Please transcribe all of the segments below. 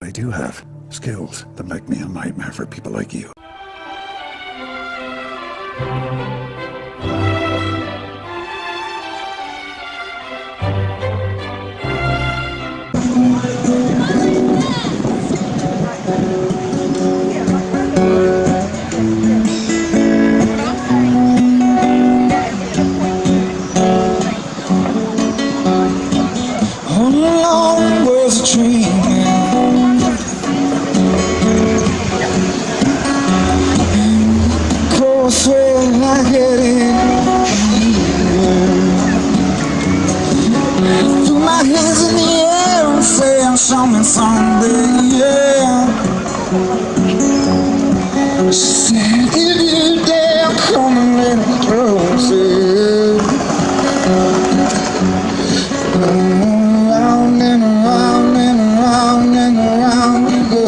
I do have skills that make me a nightmare for people like you. All along was a dream. Cold sweat like getting threw my hands in the air and say I'm coming someday, yeah. She said if you dare come and let it through, round and around and around and around you go.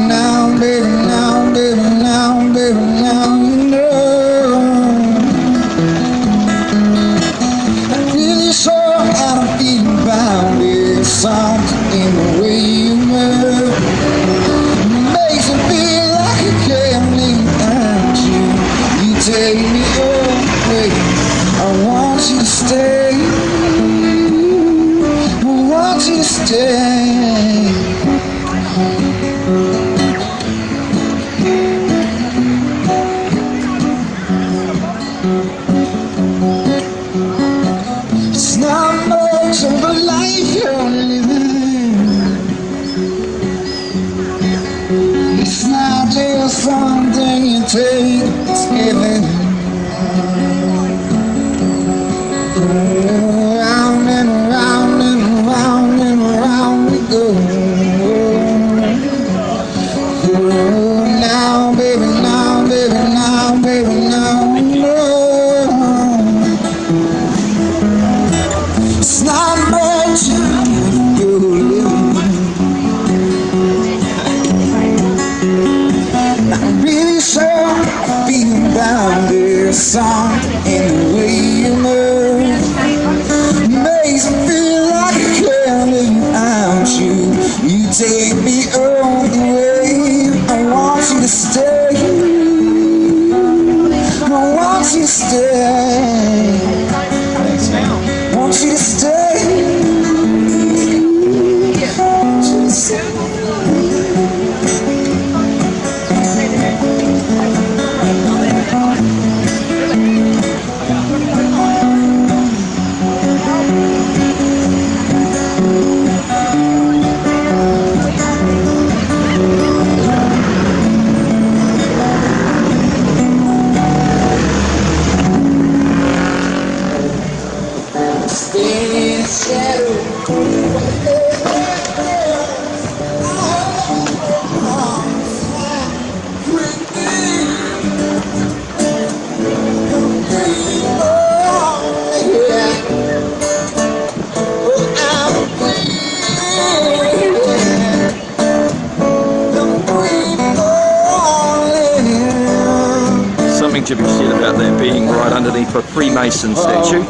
Now, baby, now, baby, now, baby, now you know. I'm really sure how to feel about it. Something in the way you move makes me feel like I can't live without you. You take me away. I want you to stay. I want you to stay. It's not much of a life you're living. It's not just something you take, it's given. Round and around and around and around we go. Now, baby, now, baby, now, baby, now, no. It's not much you're living. I'm really sure being down there, something in the way you move makes me feel like I can't live without you. You take me all the way. I want you to stay. I want you to stay. I want you to stay. Just stay in the shadow. Something to be said about that being right underneath a Freemason statue.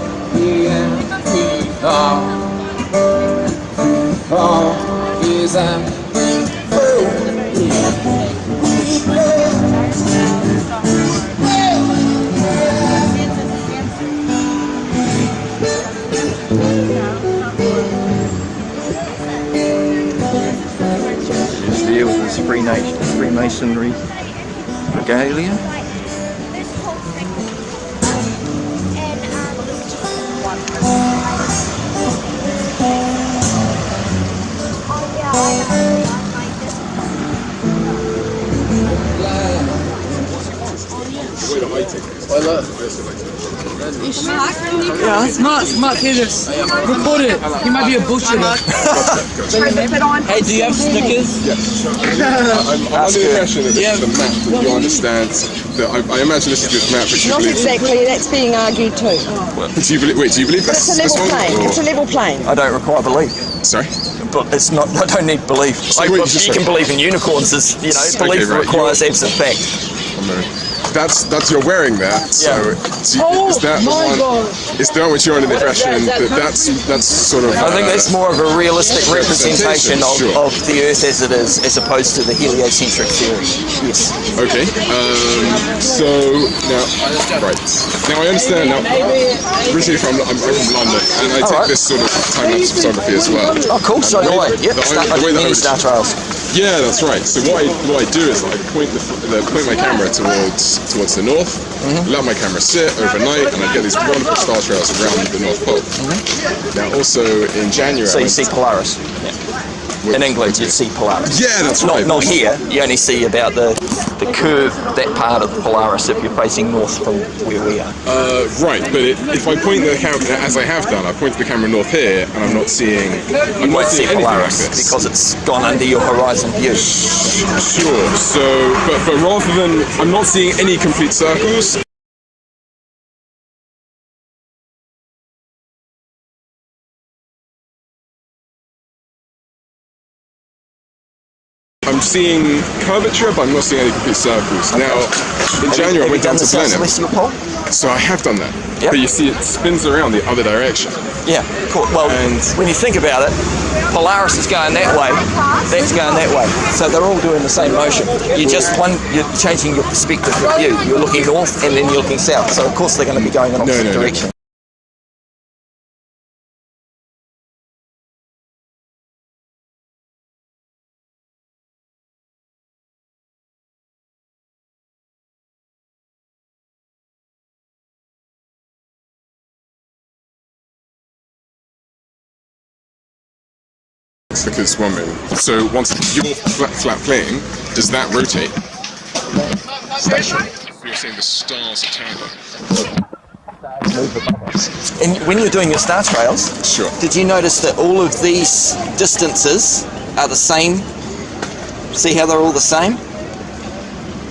He's there with his Freemasonry regalia. Yeah, Mark, hear this. Report it. He might be a butcher. Hey, do you have stickers? Yes. I'm under the impression that this is a map that you understand. That I imagine this is this map that you Not believe. exactly, that's being argued too. Do you believe? Wait, do you believe But this? it's a level this one, plane, or- it's a level plane. I don't require belief. Sorry. But it's not. I don't need belief. So wait, You can believe in unicorns. As you know, Okay, belief right, requires absent fact. I'm that's you're wearing that. So is that the one? Is that what you're under the impression that that's sort of? I think that's more of a realistic representation of the Earth as it is, as opposed to the heliocentric theory. Yes. Okay. So now, right. Now I understand. Now, originally I'm from London, and I take this sort of time-lapse photography as well. Oh, cool. So do I. Yep. I did many star trails. Yeah, that's right. So what I do is I point my camera towards the north, let my camera sit overnight, and I get these wonderful star trails around the North Pole. Now, also in January. So you see Polaris. In England, you'd see Polaris. Yeah, that's right. Not here. You only see about the curve, that part of Polaris, if you're facing north from where we are. Right, but if I point the camera, as I have done, I point the camera north here, and I'm not seeing. You won't see Polaris because it's gone under your horizon view. Sure. So, but rather than, I'm not seeing any complete circles. I'm seeing curvature, but I'm not seeing any complete circles. Okay. Now, in January, I went down to Blenheim. Celestial pole? So I have done that. Yep. But you see, it spins around the other direction. Yeah, cool. Well, when you think about it, Polaris is going that way, that's going that way. So they're all doing the same motion. You're changing your perspective of view. You're looking north and then you're looking south. So of course they're going to be going in opposite direction. Because so once you're flat playing, does that rotate? You're saying the stars are turning. And when you're doing your star trails, sure. Did you notice that all of these distances are the same? See how they're all the same?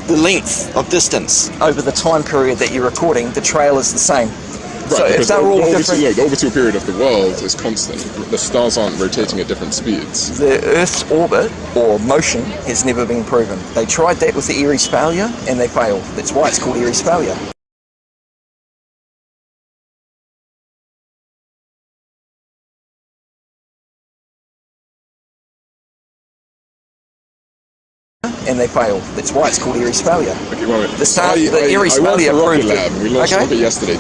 The length of distance over the time period that you're recording, the trail is the same. Right, so if they're all different, the orbital period of the world is constant. The stars aren't rotating at different speeds. The Earth's orbit or motion has never been proven. They tried that with the Eris failure and they failed. That's why it's called Eris failure. And they failed. That's why it's called Eris failure. Okay, well, the Eris failure proved it. We launched a rocket yesterday.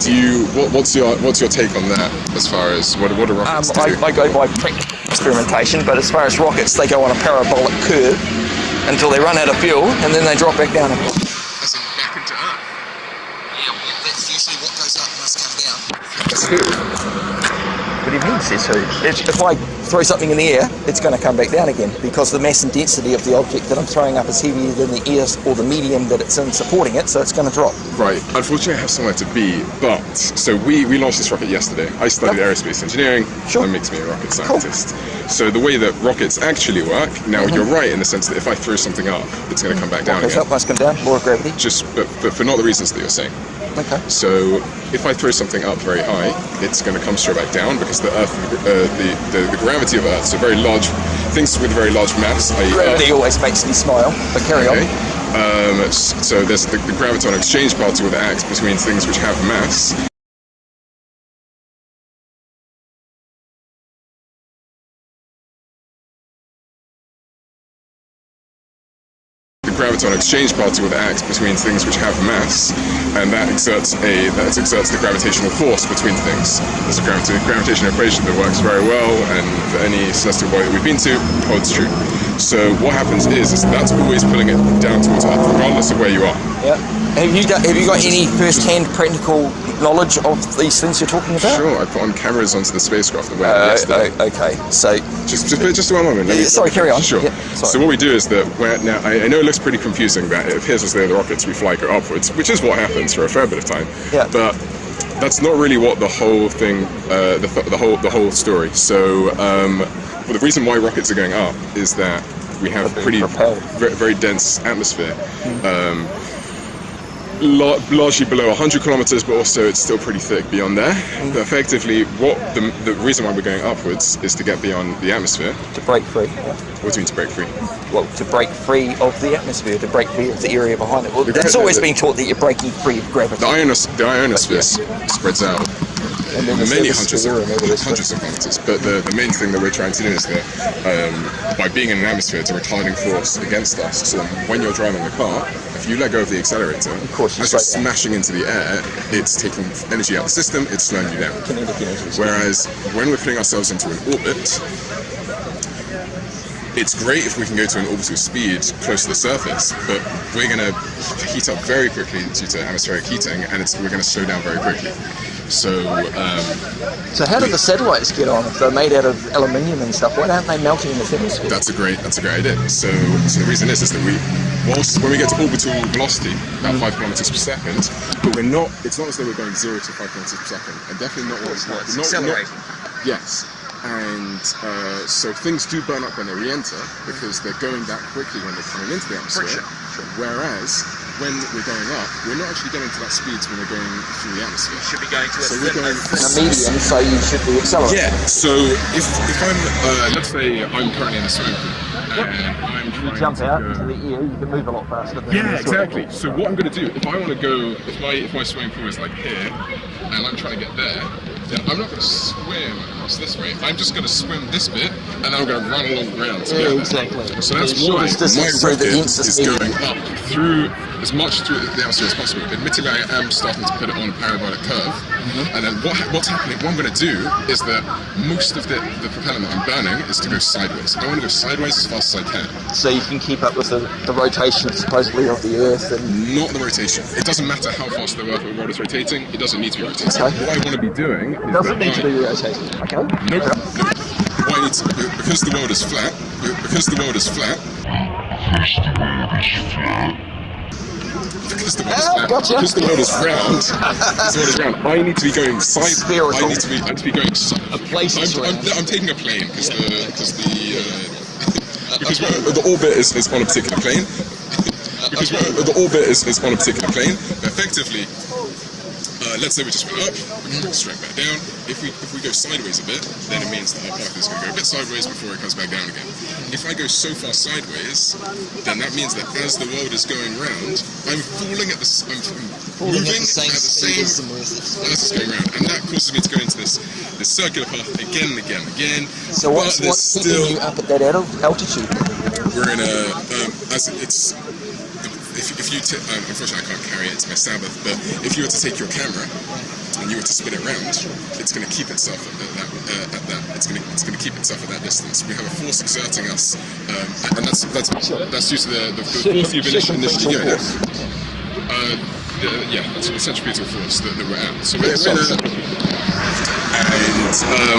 What's your take on that? As far as what do rockets do? I go by practical experimentation, but as far as rockets, they go on a parabolic curve until they run out of fuel, and then they drop back down. As in back into Earth. Yeah, that's usually what goes up must come down. That's who? What do you mean, says who? If I throw something in the air, it's going to come back down again because the mass and density of the object that I'm throwing up is heavier than the air or the medium that it's in supporting it, so it's going to drop. Right. Unfortunately, I have somewhere to be, but so we launched this rocket yesterday. I studied aerospace engineering. Sure. That makes me a rocket scientist. Cool. So the way that rockets actually work, now you're right in the sense that if I throw something up, it's going to come back down again. Up must come down, law of gravity. But for not the reasons that you're saying. Okay. So if I throw something up very high, it's going to come straight back down because the Earth, the gravity of Earth, so very large things with very large mass. Gravity always makes me smile, but carry on. So there's the graviton exchange particle that acts between things which have mass. Graviton exchange particle that acts between things which have mass, and that exerts the gravitational force between things. There's a gravitational equation that works very well, and for any celestial body that we've been to, holds true. So what happens is that's always pulling it down towards Earth, regardless of where you are. Yeah. Have you got any first-hand practical knowledge of these things you're talking about? Sure, I put on cameras onto the spacecraft and went yesterday. Okay, so just one moment. Sorry, carry on. Sure. Yep, so what we do is that now I know it looks pretty confusing that it appears as though the rockets we fly go upwards, which is what happens for a fair bit of time. Yeah. But that's not really what the whole thing, the whole story. So the reason why rockets are going up is that we have very dense atmosphere. largely below 100 kilometers, but also it's still pretty thick beyond there. But effectively, what the reason why we're going upwards is to get beyond the atmosphere. To break free. What do you mean to break free? Well, to break free of the atmosphere, to break free of the area behind it. Well, it's always been taught that you're breaking free of gravity. The ionosphere spreads out And then many hundreds of kilometers. But the main thing that we're trying to do is that by being in an atmosphere, it's a retarding force against us. So when you're driving the car, if you let go of the accelerator, course, as you're smashing into the air, it's taking energy out of the system, it's slowing you down. Whereas when we're putting ourselves into an orbit, it's great if we can go to an orbital speed close to the surface, but we're going to heat up very quickly due to atmospheric heating, and we're going to slow down very quickly. So how do the satellites get on if they're made out of aluminium and stuff? Why aren't they melting in the thermosphere? That's a great idea. So the reason is that when we get to orbital velocity, about 5 kilometers per second, but it's not as though we're going 0 to 5 kilometers per second, and definitely not It's accelerating. Yes. And so things do burn up when they re-enter because they're going that quickly when they're coming into the atmosphere. Whereas when we're going up, we're not actually getting to that speed when we're going through the atmosphere. You should be going to So we're going a medium, so you should be accelerating. Yeah. So if I'm let's say I'm currently in a swimming pool and I'm You trying jump to out go, into the air, you can move a lot faster than yeah, a swimming exactly. pool. So what I'm going to do, if I want to go, if my swimming pool is like here, and I'm trying to get there, then I'm not going to swim across this way. I'm just going to swim this bit, and then I'm going to run along the ground to get there. Exactly. So that's The why shortest distance my through the rocket densest is medium. going up through as much through the atmosphere as possible. Admittedly, I am starting to put it on a parabolic curve, and then what's happening? What I'm going to do is that most of the propellant that I'm burning is to go sideways. I want to go sideways as fast as I can. So you can keep up with the rotation supposedly of the Earth and Not the rotation. It doesn't matter how fast the world is rotating. It doesn't need to be rotating. Okay. What I want to be doing is doesn't need to be rotating. Okay. Nope. What I need to, because the world is flat. Because the world is flat. Because the world is flat. Gotcha. Because the world is round. Because the world is round. I need to be going Spherical. I need to be going. A place is round. I'm taking a plane because the orbit is on a particular plane. Because the orbit is on a particular plane. But effectively, let's say we just went up, we can go straight back down. If we go sideways a bit, then it means that our path is going to go a bit sideways before it comes back down again. If I go so far sideways, then that means that as the world is going round, I'm moving at the same speed as it's going round, and that causes me to go into this circular path again and again and again. So what's keeping you up at that altitude? We're in a if you unfortunately I can't carry it, it's my Sabbath, but if you were to take your camera and you were to spin it around, it's going to keep itself it's going to keep itself at that distance. We have a force exerting us, and that's due to the force you've initially given it. That's the centripetal force that we're at. So we're in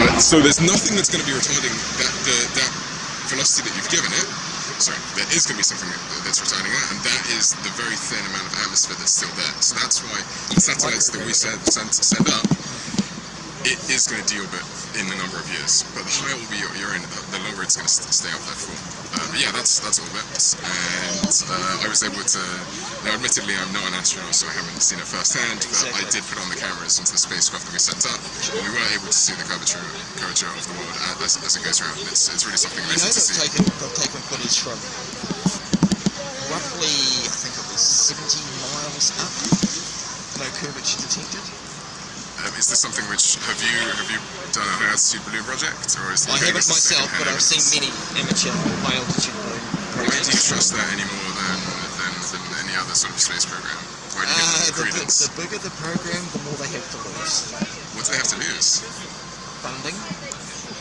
and so there's nothing that's going to be retarding that velocity that you've given it. Sorry, there is going to be something that's retarding that, and that is the very thin amount of atmosphere that's still there. So that's why the satellites that we send up, it is going to deorbit in a number of years. But the higher orbit you're in, the longer it's going to stay up there for. But yeah, that's orbit. And I was able to. Now, admittedly, I'm not an astronaut, so I haven't seen it firsthand. But I did put on the cameras into the spacecraft that we sent up, and we were able to see the curvature of the world as it goes around. It's really something amazing to see. They've taken footage from roughly, I think it was 70 miles up. No curvature detected. Is this something which have you done a high altitude balloon project, or is I haven't myself, but I've seen many amateur high altitude balloon Why do you projects. trust that any more than any other sort of space program? Why do you give them credence? The bigger the program, the more they have to lose. What do they have to lose? Funding.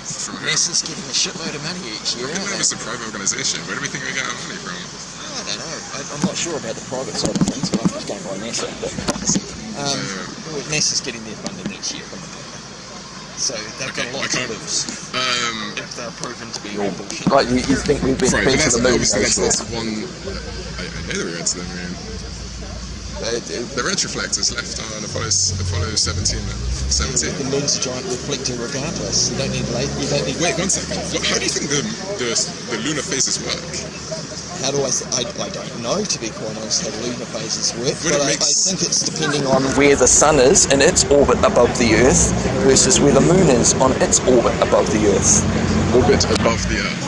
From who? NASA's getting a shitload of money each year. That was a private organisation. Where do we think we get our money from? I don't know. I'm not sure about the private side of things, but I'm just going by NASA. NASA's getting their funding each year from the government. So they've got a lot to lose if they're proven to be all bullshit. Like you think we've been Right, but to the moon? that's one. I know that we went to the moon. The retroflectors left on Apollo 17. The moon's a giant reflector regardless. You don't need light. You don't need. Wait 1 second. How do you think the lunar phases work? how do I don't know, to be quite honest, how lunar phases work, But but it I makes- think it's depending on where the sun is in its orbit above the Earth versus where the moon is on its orbit above the Earth. Orbit above the Earth.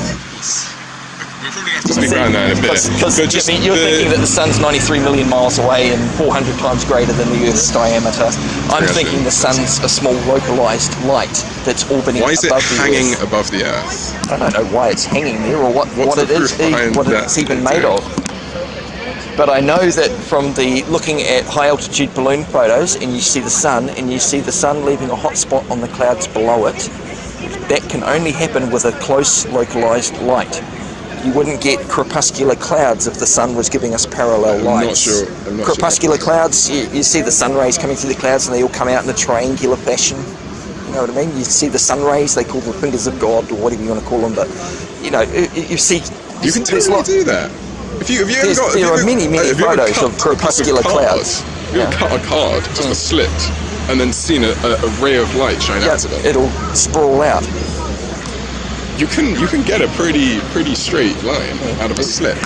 We'll probably have to stick around there in a bit. Because But just you're thinking that the sun's 93 million miles away and 400 times greater than the Earth's diameter. I'm Yes, thinking the yes. sun's a small localized light that's orbiting why is it above the hanging Earth. above the Earth? I don't know why it's hanging there or what What's it the is, proof behind what that it's even made idea? of. But I know that from the looking at high altitude balloon photos, and you see the sun, leaving a hot spot on the clouds below it, that can only happen with a close localized light. You wouldn't get crepuscular clouds if the sun was giving us parallel lights. I'm not Crepuscular sure. clouds, you see the sun rays coming through the clouds and they all come out in a triangular fashion. You know what I mean? You see the sun rays, they call them the fingers of God or whatever you want to call them, but you know, you see. You can there's totally do that. There are many photos of crepuscular clouds. You ever cut a card, just a slit, and then seen a ray of light shine out of it. It'll sprawl out. You can get a pretty straight line out of a slit.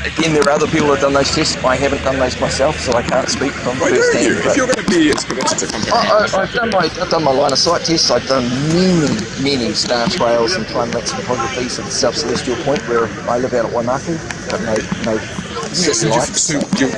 Again, there are other people that have done those tests. I haven't done those myself, so I can't speak from Why first don't hand. you? If you're going to be as convinced to come here, I've done my line of sight tests. I've done many star trails and time-lapse photographies of the South Celestial Point where I live out at Waimaku, but no city lights. so you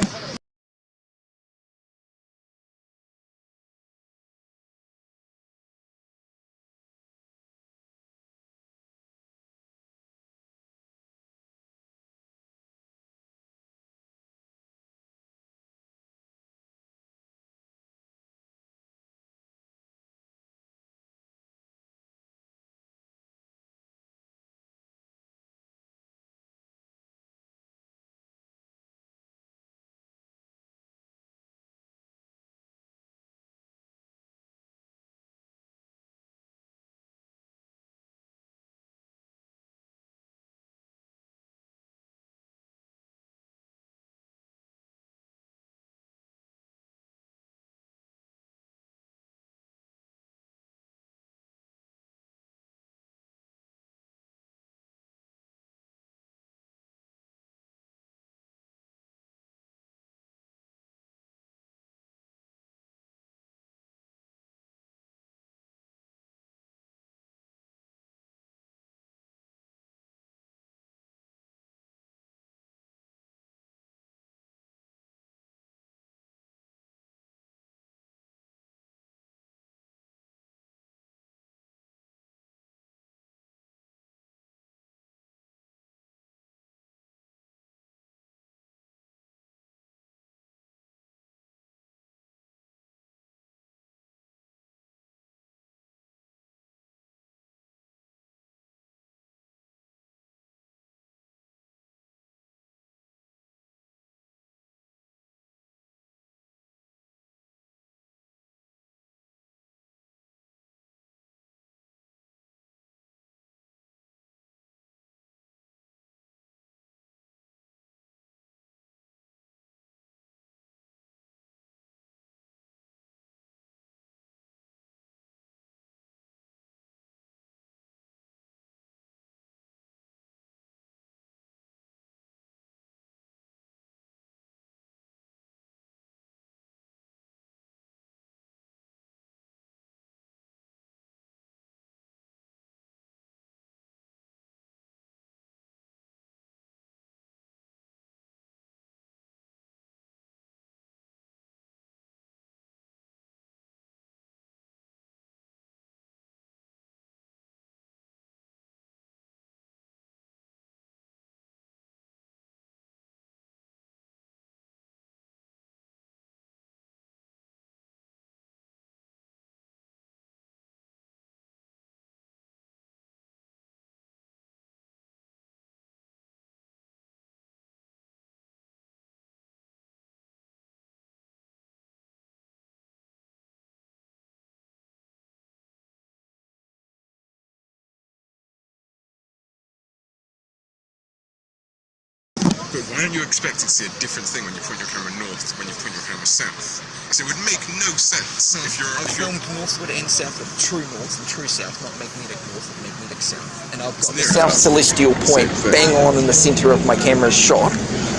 But why aren't you expecting to see a different thing when you point your camera north when you point your camera south? Because it would make no sense if you're... I've filmed northward and south of true north and true south, not magnetic north and magnetic south. And I've got the south celestial point bang on in the centre of my camera's shot,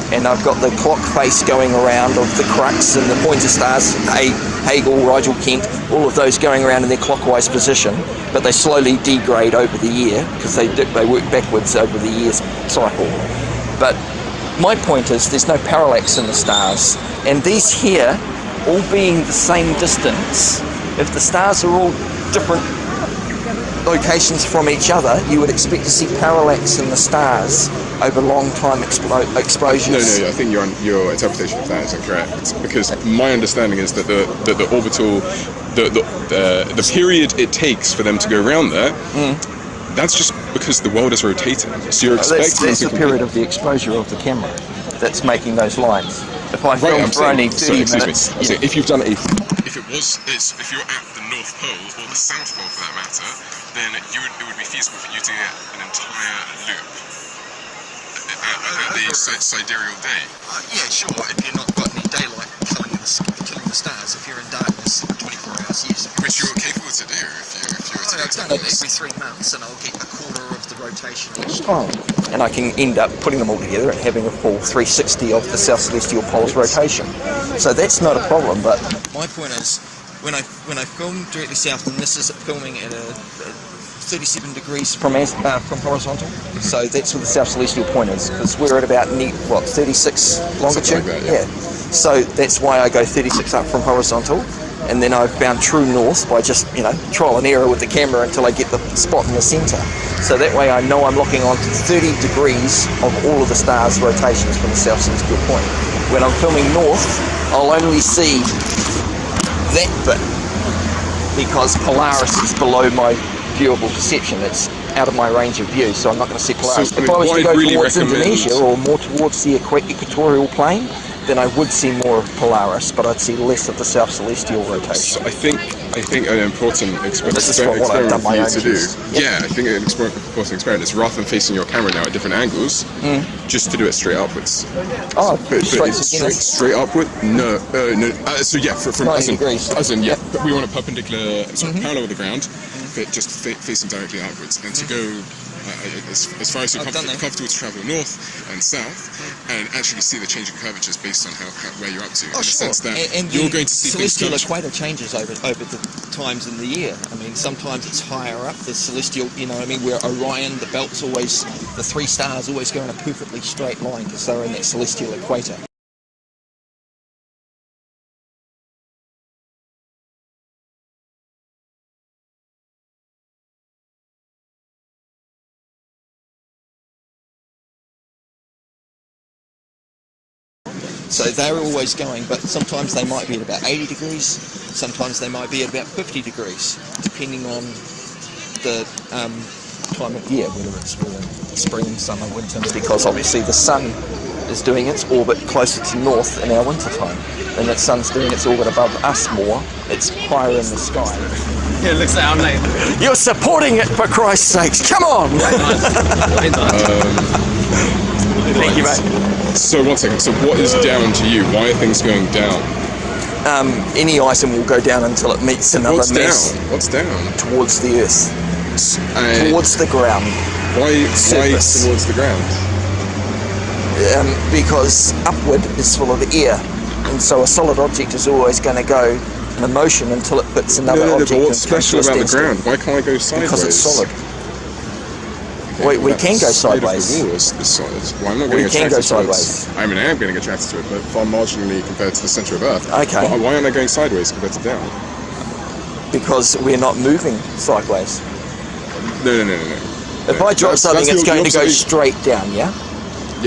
and I've got the clock face going around of the crux and the pointer stars, Hagel, Rigel, Kent, all of those going around in their clockwise position, but they slowly degrade over the year because they work backwards over the year's cycle. But my point is there's no parallax in the stars, and these here all being the same distance, if the stars are all different locations from each other, you would expect to see parallax in the stars over long time exposures. No, I think your interpretation of that is incorrect, because my understanding is that the orbital, the period it takes for them to go around there, that's just because the world is rotating. So you're expecting that's the period of the exposure of the camera that's making those lines. If I filmed for only 30 minutes, if you've done if you're at the North Pole or the South Pole for that matter, then it would be feasible for you to get an entire loop at the sidereal day. yeah, sure. If you're not got any daylight killing the stars, if you're in darkness 24 hours, yes. Which you're capable to do if you're I've done it every 3 months, and I'll get a quarter of the rotation each time, and I can end up putting them all together and having a full 360 of the South Celestial Pole's rotation. So that's not a problem. But my point is, when I film directly south, and this is filming at a 37 degrees from horizontal, so that's where the South Celestial point is, because we're at about 36 longitude. Like that, yeah. So that's why I go 36 up from horizontal. And then I've found true north by just, trial and error with the camera until I get the spot in the centre. So that way I know I'm looking on 30 degrees of all of the stars' rotations from the South Celestial point. When I'm filming north, I'll only see that bit because Polaris is below my viewable perception. It's out of my range of view, so I'm not going to see Polaris. If I was to go towards Indonesia or more towards the equatorial plane, then I would see more of Polaris, but I'd see less of the South Celestial rotation. So I think an important experiment for you to do. Yeah, I think an important experiment is, rather than facing your camera now at different angles, just to do it straight upwards. Oh, straight upward? No. So yeah, from 90 degrees. But we want a perpendicular, parallel with the ground, just facing directly upwards, and to go as far as you're comfortable to travel north and south, and actually see the changing curvatures based on where you're up to. In the sense that you're going to see celestial equator changes over the times in the year. I mean, sometimes it's higher up, the celestial, where Orion, the belt's always, the 3 stars always go in a perfectly straight line because they're in that celestial equator. So they're always going, but sometimes they might be at about 80 degrees, sometimes they might be at about 50 degrees, depending on the time of year, whether it's spring, summer, winter, because obviously the sun is doing its orbit closer to north in our winter time, and that sun's doing its orbit above us more, it's higher in the sky. Yeah, it looks like I'm late. You're supporting it, for Christ's sakes, come on! Thank you, mate. So 1 second, so what is down to you? Why are things going down? Any item will go down until it meets another mass. What's down? Towards the earth. Towards the ground. Why towards the ground? Because upward is full of air, and so a solid object is always going to go in a motion until it hits another object. But what's special about the ground? Why can't I go sideways? Because it's solid. We can go sideways. The wall is solid. Well, I'm not going to go sideways. I mean, I am going to get attracted to it, but far marginally compared to the centre of Earth. Okay. But why aren't I going sideways compared to down? Because we're not moving sideways. No. If I drop something, it's going to go straight down, yeah?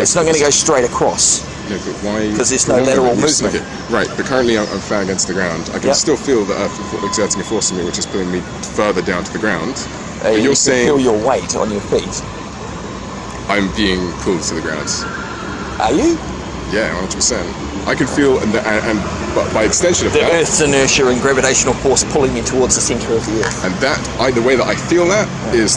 It's not going to go straight across. No, but why? Because there's no lateral movement. Right, but currently I'm flat against the ground. I can still feel the Earth exerting a force on me, which is pulling me further down to the ground. But you're saying feel your weight on your feet. I'm being pulled to the ground. Are you? Yeah, 100%. I can feel, and by extension of the Earth's inertia and gravitational force pulling me towards the centre of the Earth. And the way that I feel that is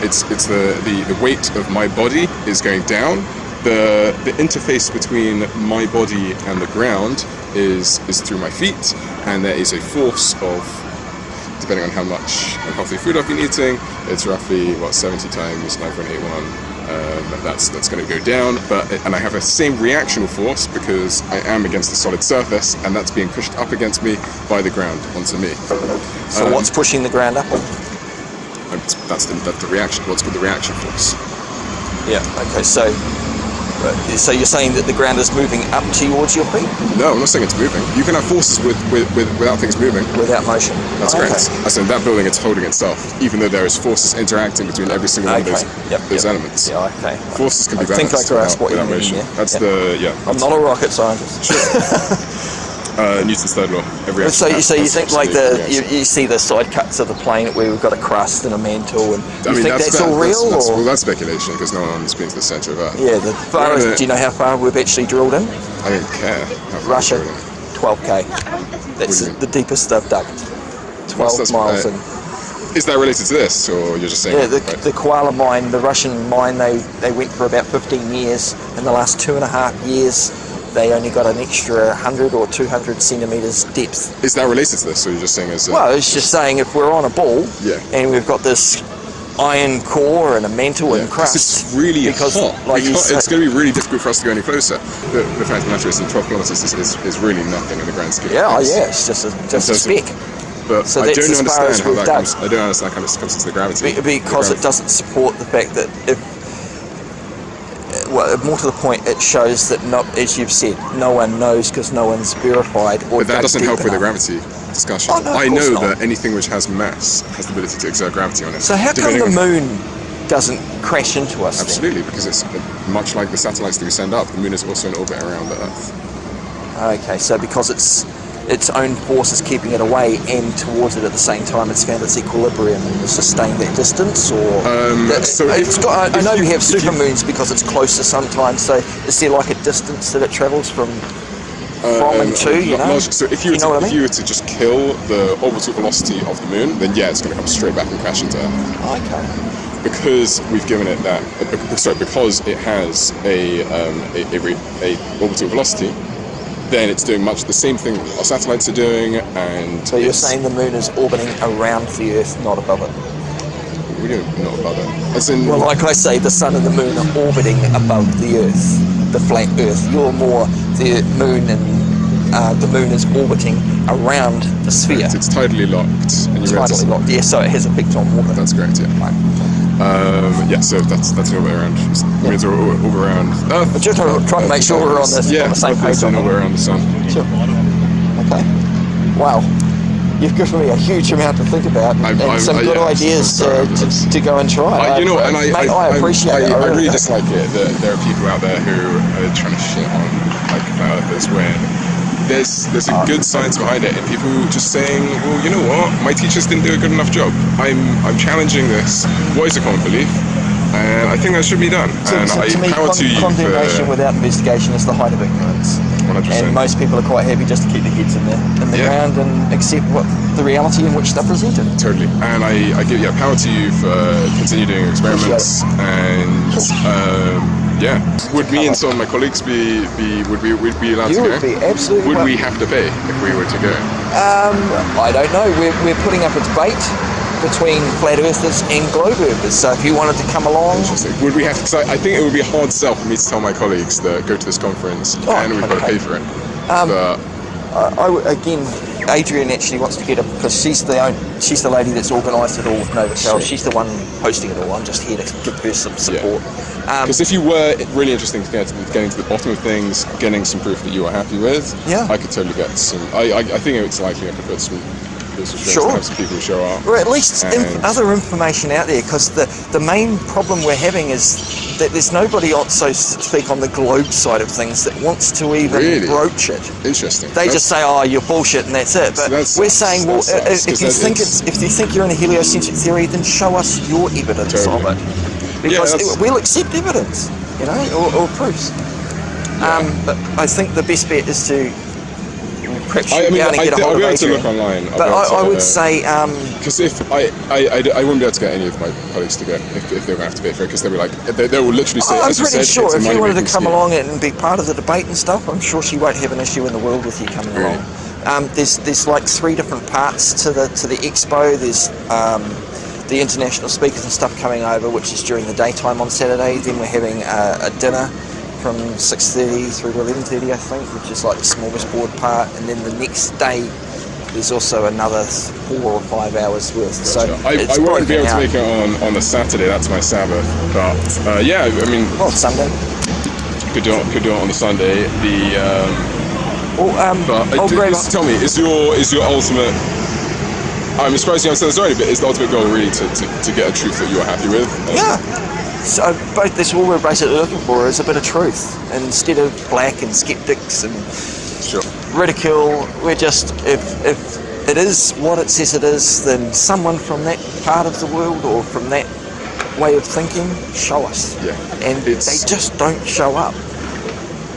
it's the weight of my body is going down, The interface between my body and the ground is through my feet, and there is a force of, depending on how much unhealthy food I've been eating, it's roughly 70 times 9.81. That's going to go down, and I have a same reactional force because I am against a solid surface, and that's being pushed up against me by the ground onto me. So what's pushing the ground up? That's the reaction. What's called the reaction force. Yeah. Okay. So you're saying that the ground is moving up towards your feet? No, I'm not saying it's moving. You can have forces without things moving. Without motion. That's correct. I said that building, it's holding itself, even though there is forces interacting between every single one of those elements. Yeah, okay. Forces can be I think I grasp what you without mean, motion. yeah. That's I'm not a rocket scientist. Newton's third law. So you think like you see the side cuts of the plane where we've got a crust and a mantle, and you think that's all real? Well, that's speculation because no one's been to the centre of Earth. Yeah, do you know how far we've actually drilled in? I don't care. How far Russia, we've drilled in. 12k. That's the deepest I've dug. 12 miles in. Is that related to this, or you're just saying? Yeah, the koala mine, the Russian mine, they went for about 15 years. In the last 2.5 years, they only got an extra 100 or 200 centimetres depth. Is that related to this, or you're just saying well, it's just saying if we're on a ball, and we've got this iron core and a mantle and crust. It's really hot. Like it's going to be really difficult for us to go any closer. The fact of the matter is that 12 kilometres is really nothing in the grand scheme. Yeah, it's just a speck. But so I don't understand how that dug. comes. I don't understand how this comes into the gravity. Because it doesn't support the fact that more to the point, it shows that, as you've said, no one knows because no one's verified. Or but that doesn't help with the gravity discussion. Oh, no, I know not. that anything which has mass has the ability to exert gravity on it. So how come the moon doesn't crash into us? Absolutely, because it's much like the satellites that we send up. The moon is also in orbit around the Earth. Okay, so because its own force is keeping it away and towards it at the same time, it's found its equilibrium and has sustained that distance, or I know we have supermoons because it's closer sometimes. So is there like a distance that it travels from and to? You know? So if you were to just kill the orbital velocity of the moon, then it's going to come straight back and crash into Earth. Okay. Because we've given it that. Because it has a orbital velocity. Then it's doing much the same thing our satellites are doing, and so you're saying the moon is orbiting around the Earth, not above it? What do you mean, not above it? As in, well, like I say, the sun and the moon are orbiting above the Earth, the flat Earth. You're more the moon, and the moon is orbiting around the sphere. It's tidally locked. And tidally locked, yeah, so it has effect on water. That's correct, yeah. Right. So that's an orbit around. The moon's orbit around Earth. But just trying to make sure we're on the same page. It's an orbit around the sun. Sure. Okay. Wow. You've given me a huge amount to think about and some good ideas to go and try. I appreciate it. I really dislike it that there are people out there who are trying to shit on Earthers when there's a good science behind it, and people just saying, well, you know what, my teachers didn't do a good enough job. I'm challenging this. What is a common belief? And I think that should be done. To me, condemnation without investigation is the height of ignorance. 100%. And most people are quite happy just to keep their heads in the ground and accept what the reality in which they're presented. Totally. And I give power to you for continue doing experiments. And would me and some of my colleagues be allowed to go? You would be absolutely. Would we have to pay if we were to go? I don't know. We're putting up a debate between flat earthers and globe earthers. So if you wanted to come along, interesting. Would we have to? Cause I think it would be a hard sell for me to tell my colleagues that go to this conference and we've got to pay for it. Again, Adrian actually wants to get because she's the lady that's organised it all with Novotel. Sure. She's the one hosting it all. I'm just here to give her some support. Because if you were really interested in getting to the bottom of things, getting some proof that you are happy with, I could totally get some. I think it's likely I could put some. Sure. Have some people who show up. Or at least other information out there, because the main problem we're having is that there's nobody, so to speak, on the globe side of things that wants to even broach it. Interesting. They just say, "Oh, you're bullshit," and that's it. But we're saying, well, if you think you're in a heliocentric theory, then show us your evidence of it, because we'll accept evidence, or proofs. But I think the best bet is to perhaps shoot down and get a I'll hold be of able to Adrian. look online. But I would say, because if I wouldn't be able to get any of my colleagues to go if they were going to have to pay for it, because they'll be like they will literally say. I'm as you pretty said, sure it's a if you wanted to money-making come scheme. along and be part of the debate and stuff, I'm sure she won't have an issue in the world with you coming Really? along. There's like 3 different parts to the expo. There's the international speakers and stuff coming over, which is during the daytime on Saturday. Then we're having a dinner from 6:30 through to 11:30, I think, which is like the smorgasbord part. And then the next day, there's also another 4 or 5 hours worth. So I won't be able to make it on the Saturday. That's my Sabbath. But yeah, I mean, well, Sunday. Could do it on the Sunday. Greg, Tell me, is your ultimate? I'm surprised you haven't said this already, but is the ultimate goal really to get a truth that you're happy with? Yeah. So both that's all we're basically looking for is a bit of truth instead of black and skeptics and Sure. ridicule. We're just if it is what it says it is, then someone from that part of the world or from that way of thinking show us. Yeah. And they just don't show up.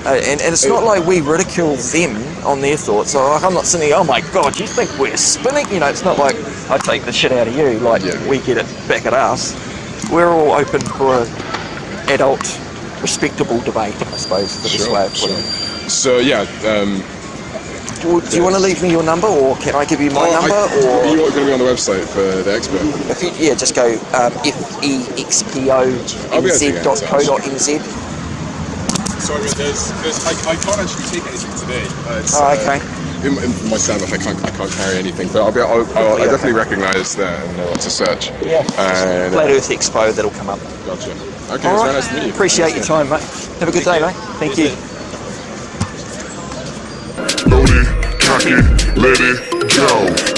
And it's not like we ridicule them on their thoughts. So like, I'm not sitting, oh my God, you think we're spinning? You know, it's not like I take the shit out of you, like we get it back at us. We're all open for an adult, respectable debate, I suppose, is the best way of putting it. So yeah. Do you want to leave me your number, or can I give you my number? Or you're going to be on the website for the expo. if you, just go fexponz.co.nz. Sorry, I can't actually take anything today. Okay. In my Sabbath, I can't carry anything, but I definitely recognise that and know what to search. Yeah. And, Flat Earth Expo, that'll come up. Gotcha. Okay, All it's very right. nice to meet you. Appreciate your time, mate. Have a good day, mate. Thank you. Load it, cock it, let it go.